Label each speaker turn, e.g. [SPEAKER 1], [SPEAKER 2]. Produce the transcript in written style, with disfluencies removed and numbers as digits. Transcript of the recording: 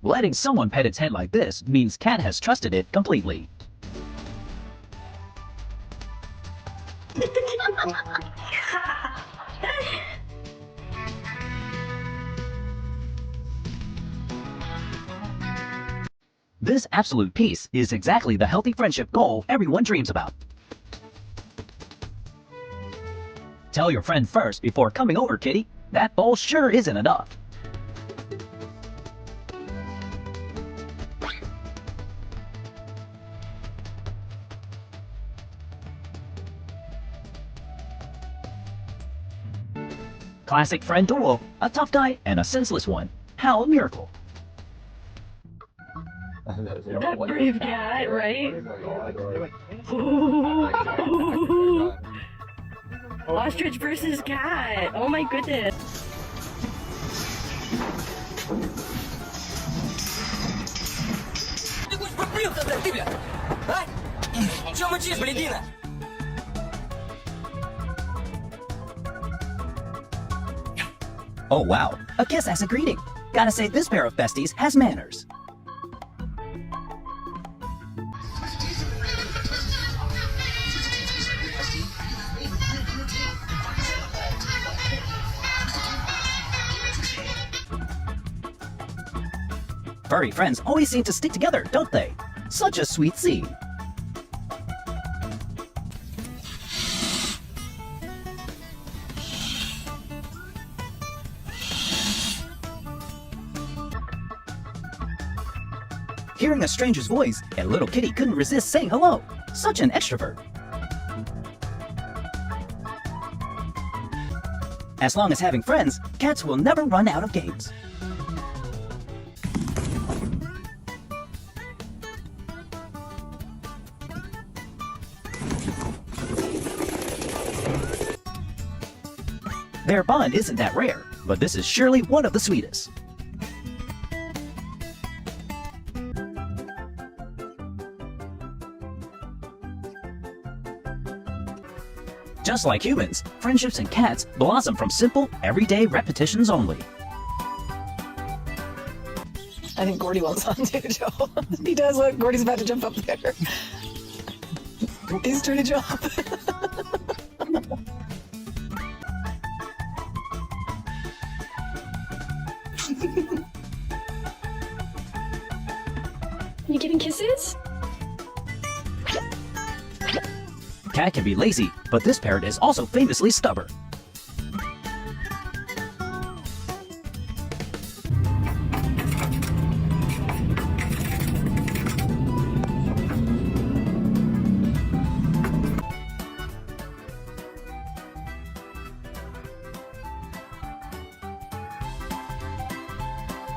[SPEAKER 1] Letting someone pet its head like this means cat has trusted it completely. This absolute peace is exactly the healthy friendship goal everyone dreams about. Tell your friend first before coming over, kitty. That bowl sure isn't enough. Classic friend duo, a tough guy and a senseless one. How a miracle.
[SPEAKER 2] That brave cat, right? Ostrich versus cat. Oh my goodness.
[SPEAKER 1] Oh wow, a kiss as a greeting. Gotta say this pair of besties has manners. Furry friends always seem to stick together, don't they? Such a sweet scene. Hearing a stranger's voice, and little kitty couldn't resist saying hello. Such an extrovert. As long as having friends, cats will never run out of games. Their bond isn't that rare, but this is surely one of the sweetest. Just like humans, friendships and cats blossom from simple, everyday repetitions only.
[SPEAKER 3] I think Gordy wants on too, Joe. He does look. Gordy's about to jump up there. He's trying to jump.
[SPEAKER 2] You giving kisses?
[SPEAKER 1] Cat can be lazy, but this parrot is also famously stubborn.